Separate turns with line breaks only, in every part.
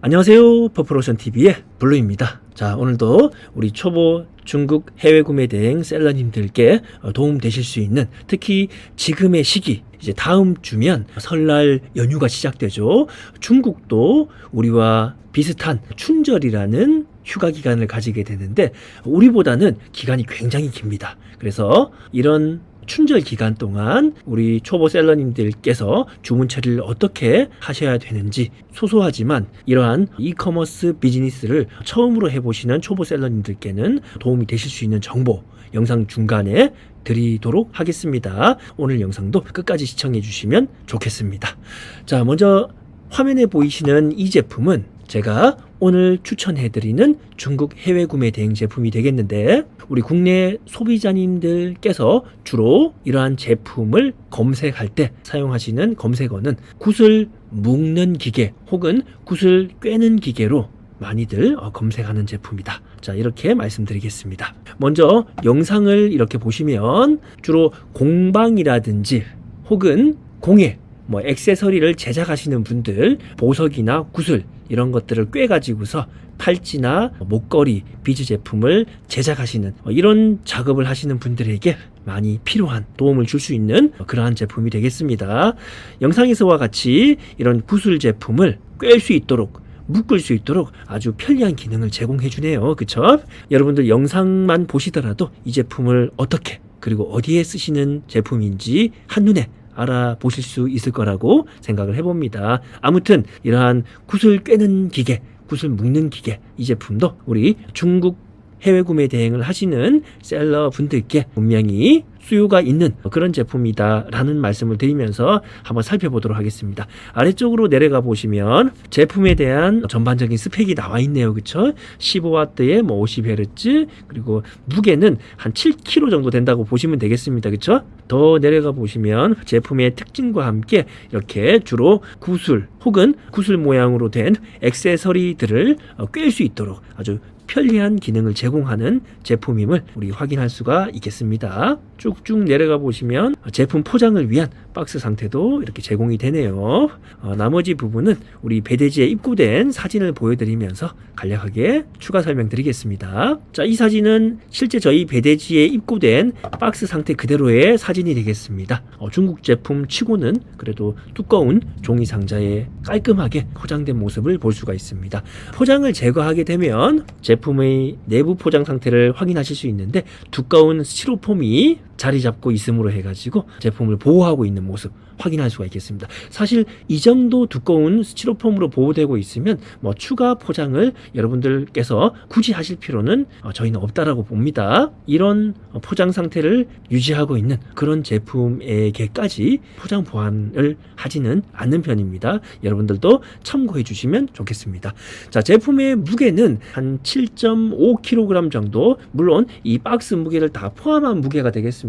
안녕하세요. 퍼플오션TV의 블루입니다. 자, 오늘도 우리 초보 중국 해외 구매 대행 셀러님들께 도움 되실 수 있는, 특히 지금의 시기, 이제 다음 주면 설날 연휴가 시작되죠. 중국도 우리와 비슷한 춘절이라는 휴가 기간을 가지게 되는데 우리보다는 기간이 굉장히 깁니다. 그래서 이런 춘절 기간 동안 우리 초보 셀러님들께서 주문 처리를 어떻게 하셔야 되는지, 소소하지만 이러한 이커머스 비즈니스를 처음으로 해보시는 초보 셀러님들께는 도움이 되실 수 있는 정보 영상 중간에 드리도록 하겠습니다. 오늘 영상도 끝까지 시청해 주시면 좋겠습니다. 자, 먼저 화면에 보이시는 이 제품은 제가 오늘 추천해드리는 중국 해외 구매 대행 제품이 되겠는데, 우리 국내 소비자님들께서 주로 이러한 제품을 검색할 때 사용하시는 검색어는 굿을 묶는 기계 혹은 굿을 꿰는 기계로 많이들 검색하는 제품이다. 자, 이렇게 말씀드리겠습니다. 먼저 영상을 이렇게 보시면 주로 공방이라든지 혹은 공예, 액세서리를 제작하시는 분들, 보석이나 구슬 이런 것들을 꿰가지고서 팔찌나 목걸이, 비즈 제품을 제작하시는 이런 작업을 하시는 분들에게 많이 필요한, 도움을 줄 수 있는 그러한 제품이 되겠습니다. 영상에서와 같이 이런 구슬 제품을 꿰 수 있도록, 묶을 수 있도록 아주 편리한 기능을 제공해 주네요. 그쵸? 여러분들 영상만 보시더라도 이 제품을 어떻게, 그리고 어디에 쓰시는 제품인지 한눈에 알아보실 수 있을 거라고 생각을 해봅니다. 아무튼 이러한 굿을 꿰는 기계, 굿을 묶는 기계, 이 제품도 우리 중국 해외 구매 대행을 하시는 셀러 분들께 분명히 수요가 있는 그런 제품이다 라는 말씀을 드리면서 한번 살펴보도록 하겠습니다. 아래쪽으로 내려가 보시면 제품에 대한 전반적인 스펙이 나와 있네요. 그쵸? 15W에 50Hz, 그리고 무게는 한 7kg 정도 된다고 보시면 되겠습니다. 그쵸? 더 내려가 보시면 제품의 특징과 함께 이렇게 주로 구슬 혹은 구슬 모양으로 된 액세서리들을 꿰 수 있도록 아주 편리한 기능을 제공하는 제품임을 우리 확인할 수가 있겠습니다. 쭉쭉 내려가 보시면 제품 포장을 위한 박스 상태도 이렇게 제공이 되네요. 나머지 부분은 우리 배대지에 입고된 사진을 보여드리면서 간략하게 추가 설명드리겠습니다. 자, 이 사진은 실제 저희 배대지에 입고된 박스 상태 그대로의 사진이 되겠습니다. 중국 제품 치고는 그래도 두꺼운 종이 상자에 깔끔하게 포장된 모습을 볼 수가 있습니다. 포장을 제거하게 되면 제품의 내부 포장 상태를 확인하실 수 있는데, 두꺼운 스티로폼이 자리 잡고 있음으로 해가지고 제품을 보호하고 있는 모습 확인할 수가 있겠습니다. 사실 이 정도 두꺼운 스티로폼으로 보호되고 있으면 추가 포장을 여러분들께서 굳이 하실 필요는 저희는 없다라고 봅니다. 이런 포장 상태를 유지하고 있는 그런 제품에게까지 포장 보완을 하지는 않는 편입니다. 여러분들도 참고해 주시면 좋겠습니다. 자, 제품의 무게는 한 7.5kg 정도, 물론 이 박스 무게를 다 포함한 무게가 되겠습니다.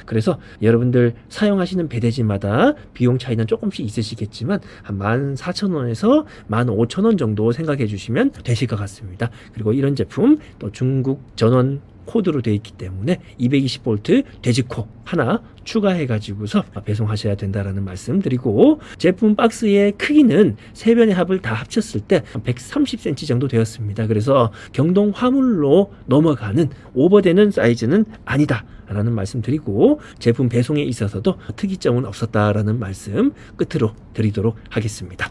그래서 여러분들 사용하시는 배대지마다 비용 차이는 조금씩 있으시겠지만 한 14,000원에서 15,000원 정도 생각해 주시면 되실 것 같습니다. 그리고 이런 제품 또 중국 전원 코드로 되어 있기 때문에 220V 돼지코 하나 추가해가지고서 배송하셔야 된다라는 말씀 드리고, 제품 박스의 크기는 세 변의 합을 다 합쳤을 때 130cm 정도 되었습니다. 그래서 경동 화물로 넘어가는 오버되는 사이즈는 아니다 라는 말씀 드리고, 제품 배송에 있어서도 특이점은 없었다라는 말씀 끝으로 드리도록 하겠습니다.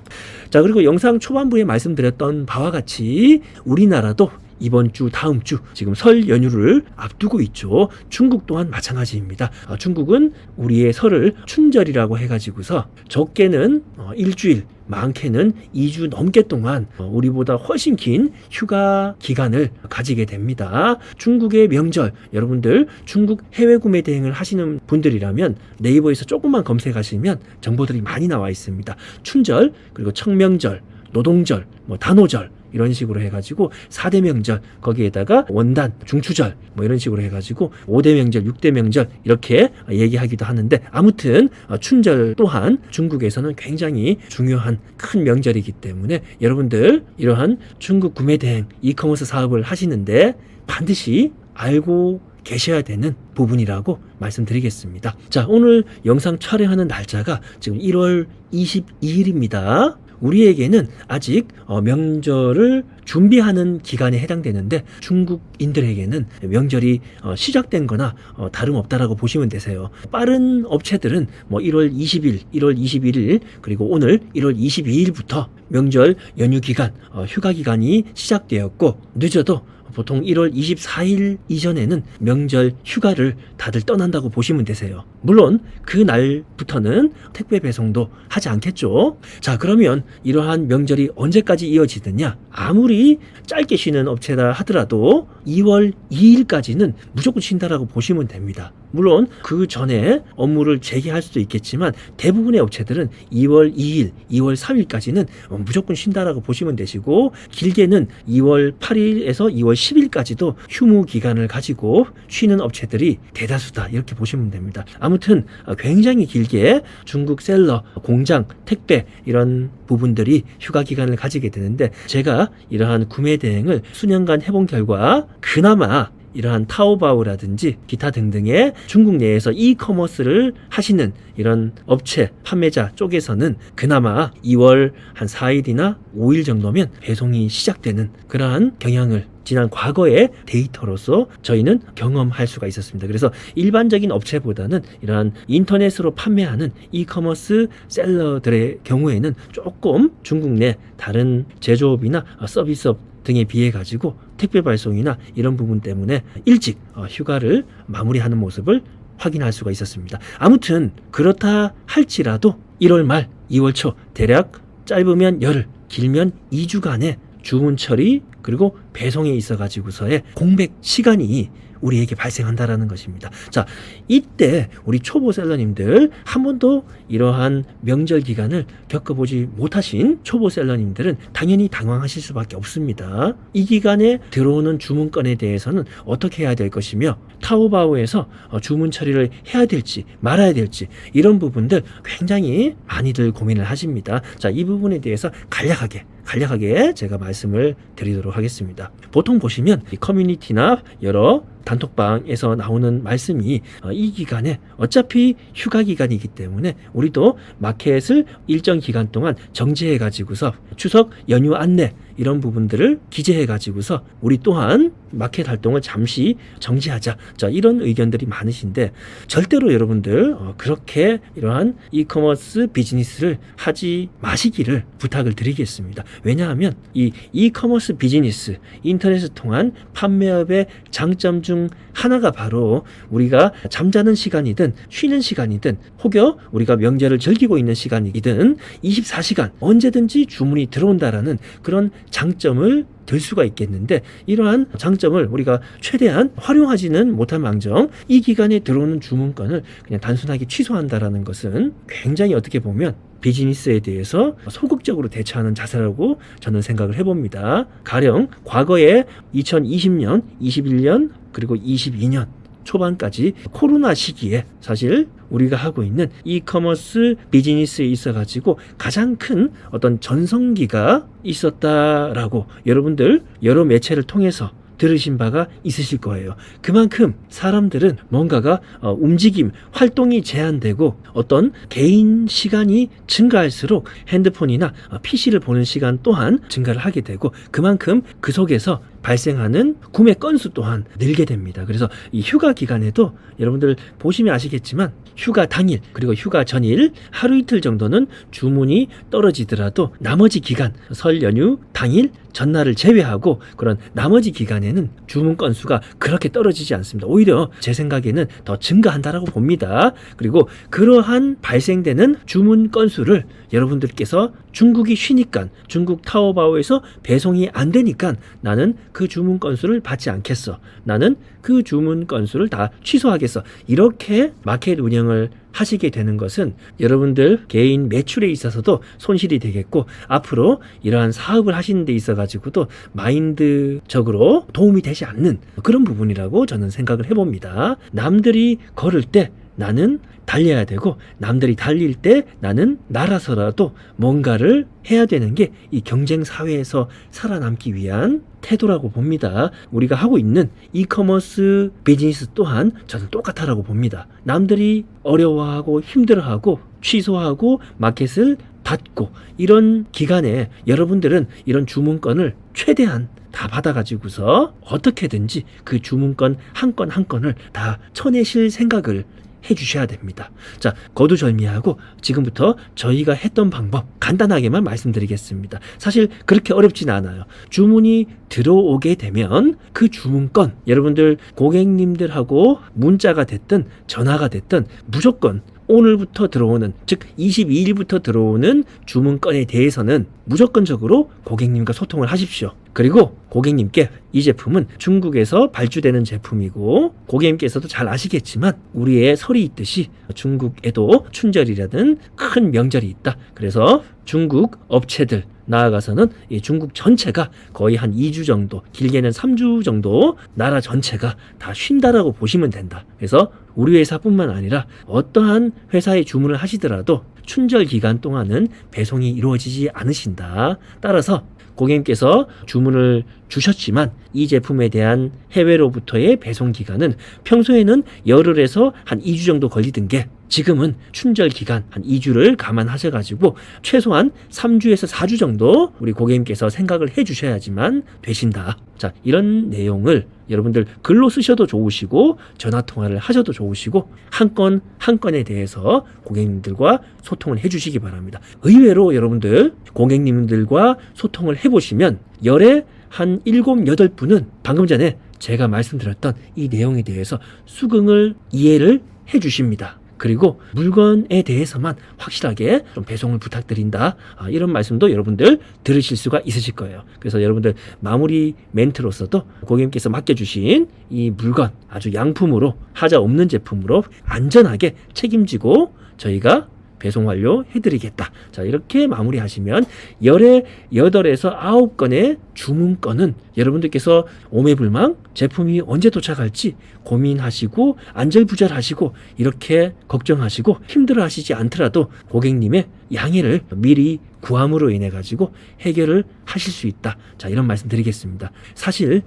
자, 그리고 영상 초반부에 말씀드렸던 바와 같이 우리나라도 이번 주, 다음 주 지금 설 연휴를 앞두고 있죠. 중국 또한 마찬가지입니다. 중국은 우리의 설을 춘절이라고 해가지고서 적게는 일주일, 많게는 2주 넘게 동안 우리보다 훨씬 긴 휴가 기간을 가지게 됩니다. 중국의 명절, 여러분들 중국 해외 구매 대행을 하시는 분들이라면 네이버에서 조금만 검색하시면 정보들이 많이 나와 있습니다. 춘절, 그리고 청명절, 노동절, 단오절 이런 식으로 해가지고 4대 명절, 거기에다가 원단, 중추절 이런 식으로 해가지고 5대 명절, 6대 명절 이렇게 얘기하기도 하는데, 아무튼 춘절 또한 중국에서는 굉장히 중요한 큰 명절이기 때문에 여러분들 이러한 중국 구매 대행 이커머스 사업을 하시는데 반드시 알고 계셔야 되는 부분이라고 말씀드리겠습니다. 자, 오늘 영상 촬영하는 날짜가 지금 1월 22일입니다. 우리에게는 아직 명절을 준비하는 기간에 해당되는데 중국인들에게는 명절이 시작된 거나 다름없다라고 보시면 되세요. 빠른 업체들은 뭐 1월 20일, 1월 21일 그리고 오늘 1월 22일부터 명절 연휴 기간, 휴가 기간이 시작되었고 늦어도 보통 1월 24일 이전에는 명절 휴가를 다들 떠난다고 보시면 되세요. 물론 그 날부터는 택배 배송도 하지 않겠죠. 자, 그러면 이러한 명절이 언제까지 이어지느냐? 아무리 짧게 쉬는 업체다 하더라도 2월 2일까지는 무조건 쉰다라고 보시면 됩니다. 물론 그 전에 업무를 재개할 수도 있겠지만 대부분의 업체들은 2월 2일, 2월 3일까지는 무조건 쉰다라고 보시면 되시고 길게는 2월 8일에서 2월 10일까지도 휴무 기간을 가지고 쉬는 업체들이 대다수다 이렇게 보시면 됩니다. 아무튼 굉장히 길게 중국 셀러, 공장, 택배 이런 부분들이 휴가 기간을 가지게 되는데 제가 이러한 구매 대행을 수년간 해본 결과 그나마 이러한 타오바오라든지 기타 등등의 중국 내에서 이커머스를 하시는 이런 업체, 판매자 쪽에서는 그나마 2월 한 4일이나 5일 정도면 배송이 시작되는 그러한 경향을 지난 과거의 데이터로서 저희는 경험할 수가 있었습니다. 그래서 일반적인 업체보다는 이러한 인터넷으로 판매하는 이커머스 셀러들의 경우에는 조금 중국 내 다른 제조업이나 서비스업 등에 비해 가지고 택배 발송이나 이런 부분 때문에 일찍 휴가를 마무리하는 모습을 확인할 수가 있었습니다. 아무튼 그렇다 할지라도 1월 말 2월 초 대략 짧으면 열흘 길면 2주간의 주문 처리 그리고 배송에 있어 가지고서의 공백 시간이 우리에게 발생한다라는 것입니다. 자, 이때 우리 초보 셀러님들 한 번도 이러한 명절 기간을 겪어보지 못하신 초보 셀러님들은 당연히 당황하실 수밖에 없습니다. 이 기간에 들어오는 주문건에 대해서는 어떻게 해야 될 것이며 타오바오에서 주문 처리를 해야 될지 말아야 될지 이런 부분들 굉장히 많이들 고민을 하십니다. 자, 이 부분에 대해서 간략하게 제가 말씀을 드리도록 하겠습니다. 보통 보시면 이 커뮤니티나 여러 단톡방에서 나오는 말씀이 이 기간에 어차피 휴가 기간이기 때문에 우리도 마켓을 일정 기간 동안 정지해 가지고서 추석 연휴 안내 이런 부분들을 기재해 가지고서 우리 또한 마켓 활동을 잠시 정지하자. 자, 이런 의견들이 많으신데 절대로 여러분들 그렇게 이러한 이커머스 비즈니스를 하지 마시기를 부탁을 드리겠습니다. 왜냐하면 이 이커머스 비즈니스, 인터넷을 통한 판매업의 장점 중 하나가 바로 우리가 잠자는 시간이든 쉬는 시간이든 혹여 우리가 명절을 즐기고 있는 시간이든 24시간 언제든지 주문이 들어온다라는 그런 장점을 들 수가 있겠는데 이러한 장점을 우리가 최대한 활용하지는 못한 망정 이 기간에 들어오는 주문건을 그냥 단순하게 취소한다라는 것은 굉장히 어떻게 보면 비즈니스에 대해서 소극적으로 대처하는 자세라고 저는 생각을 해봅니다. 가령 과거에 2020년, 21년 그리고 22년 초반까지 코로나 시기에 사실 우리가 하고 있는 이커머스 비즈니스에 있어 가지고 가장 큰 어떤 전성기가 있었다라고 여러분들 여러 매체를 통해서 들으신 바가 있으실 거예요. 그만큼 사람들은 뭔가가 움직임, 활동이 제한되고 어떤 개인 시간이 증가할수록 핸드폰이나 PC를 보는 시간 또한 증가를 하게 되고 그만큼 그 속에서 발생하는 구매 건수 또한 늘게 됩니다. 그래서 이 휴가 기간에도 여러분들 보시면 아시겠지만 휴가 당일 그리고 휴가 전일 하루 이틀 정도는 주문이 떨어지더라도 나머지 기간 설 연휴 당일 전날을 제외하고 그런 나머지 기간에는 주문 건수가 그렇게 떨어지지 않습니다. 오히려 제 생각에는 더 증가한다라고 봅니다. 그리고 그러한 발생되는 주문 건수를 여러분들께서 중국이 쉬니까 중국 타오바오에서 배송이 안 되니까 나는 그 주문 건수를 받지 않겠어. 나는 그 주문 건수를 다 취소하겠어. 이렇게 마켓 운영을 하시게 되는 것은 여러분들 개인 매출에 있어서도 손실이 되겠고 앞으로 이러한 사업을 하시는 데 있어 가지고도 마인드적으로 도움이 되지 않는 그런 부분이라고 저는 생각을 해봅니다. 남들이 걸을 때 나는 달려야 되고 남들이 달릴 때 나는 날아서라도 뭔가를 해야 되는 게 이 경쟁 사회에서 살아남기 위한 태도라고 봅니다. 우리가 하고 있는 이커머스 비즈니스 또한 저는 똑같다라고 봅니다. 남들이 어려워하고 힘들어하고 취소하고 마켓을 닫고 이런 기간에 여러분들은 이런 주문건을 최대한 다 받아가지고서 어떻게든지 그 주문건 한 건 한 건을 다 쳐내실 생각을 해주셔야 됩니다. 자, 거두절미하고 지금부터 저희가 했던 방법 간단하게만 말씀드리겠습니다. 사실 그렇게 어렵진 않아요. 주문이 들어오게 되면 그 주문건, 여러분들 고객님들하고 문자가 됐든 전화가 됐든 무조건 오늘부터 들어오는, 즉 22일부터 들어오는 주문건에 대해서는 무조건적으로 고객님과 소통을 하십시오. 그리고 고객님께 이 제품은 중국에서 발주되는 제품이고, 고객님께서도 잘 아시겠지만 우리의 설이 있듯이 중국에도 춘절이라는 큰 명절이 있다. 그래서 중국 업체들, 나아가서는 이 중국 전체가 거의 한 2주 정도, 길게는 3주 정도 나라 전체가 다 쉰다라고 보시면 된다. 그래서 우리 회사뿐만 아니라 어떠한 회사에 주문을 하시더라도 춘절 기간 동안은 배송이 이루어지지 않으신다. 따라서 고객님께서 주문을 주셨지만 이 제품에 대한 해외로부터의 배송 기간은 평소에는 열흘에서 한 2주 정도 걸리던 게 지금은 춘절 기간 한 2주를 감안하셔가지고 최소한 3주에서 4주 정도 우리 고객님께서 생각을 해주셔야지만 되신다. 자, 이런 내용을 여러분들 글로 쓰셔도 좋으시고 전화통화를 하셔도 좋으시고 한 건 한 건에 대해서 고객님들과 소통을 해주시기 바랍니다. 의외로 여러분들 고객님들과 소통을 해보시면 열에 한 7, 8분은 방금 전에 제가 말씀드렸던 이 내용에 대해서 수긍을 이해를 해주십니다. 그리고 물건에 대해서만 확실하게 좀 배송을 부탁드린다, 이런 말씀도 여러분들 들으실 수가 있으실 거예요. 그래서 여러분들 마무리 멘트로서도 고객님께서 맡겨주신 이 물건 아주 양품으로, 하자 없는 제품으로 안전하게 책임지고 저희가 배송 완료해드리겠다. 자, 이렇게 마무리하시면 열에 8에서 9건의 주문건은 여러분들께서 오매불망 제품이 언제 도착할지 고민하시고 안절부절하시고 이렇게 걱정하시고 힘들어하시지 않더라도 고객님의 양해를 미리 구함으로 인해 가지고 해결을 하실 수 있다. 자, 이런 말씀 드리겠습니다. 사실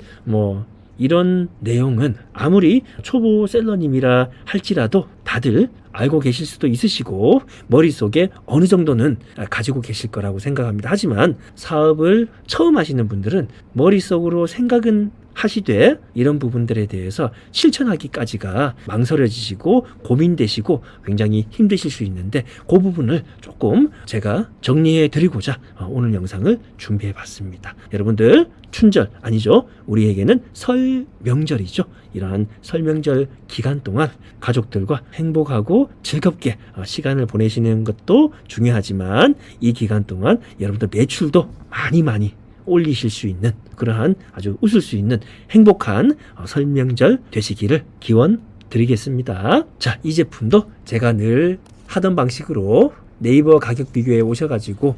이런 내용은 아무리 초보 셀러님이라 할지라도 다들 알고 계실 수도 있으시고 머릿속에 어느 정도는 가지고 계실 거라고 생각합니다. 하지만 사업을 처음 하시는 분들은 머릿속으로 생각은 하시되 이런 부분들에 대해서 실천하기까지가 망설여지시고 고민되시고 굉장히 힘드실 수 있는데 그 부분을 조금 제가 정리해 드리고자 오늘 영상을 준비해 봤습니다. 여러분들 춘절 아니죠, 우리에게는 설 명절이죠. 이러한 설 명절 기간 동안 가족들과 행복하고 즐겁게 시간을 보내시는 것도 중요하지만 이 기간 동안 여러분들 매출도 많이 올리실 수 있는 그러한 아주 웃을 수 있는 행복한 설 명절 되시기를 기원 드리겠습니다. 자, 이 제품도 제가 늘 하던 방식으로 네이버 가격 비교에 오셔가지고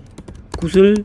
굿을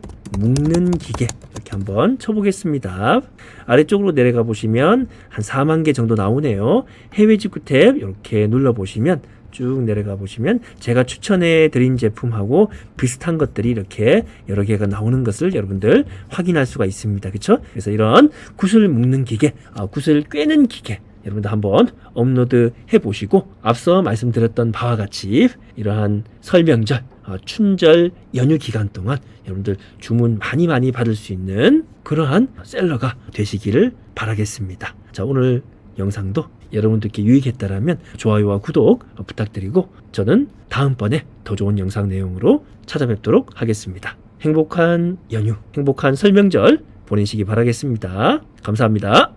묶는 기계 이렇게 한번 쳐보겠습니다. 아래쪽으로 내려가 보시면 한 4만 개 정도 나오네요. 해외 직구 탭 이렇게 눌러보시면 쭉 내려가 보시면 제가 추천해 드린 제품하고 비슷한 것들이 이렇게 여러 개가 나오는 것을 여러분들 확인할 수가 있습니다. 그렇죠? 그래서 이런 굿을 묶는 기계, 굿을 꿰는 기계 여러분들 한번 업로드 해보시고 앞서 말씀드렸던 바와 같이 이러한 설명절, 춘절 연휴 기간 동안 여러분들 주문 많이 받을 수 있는 그러한 셀러가 되시기를 바라겠습니다. 자, 오늘 영상도 여러분들께 유익했다라면 좋아요와 구독 부탁드리고 저는 다음번에 더 좋은 영상 내용으로 찾아뵙도록 하겠습니다. 행복한 연휴, 행복한 설명절 보내시기 바라겠습니다. 감사합니다.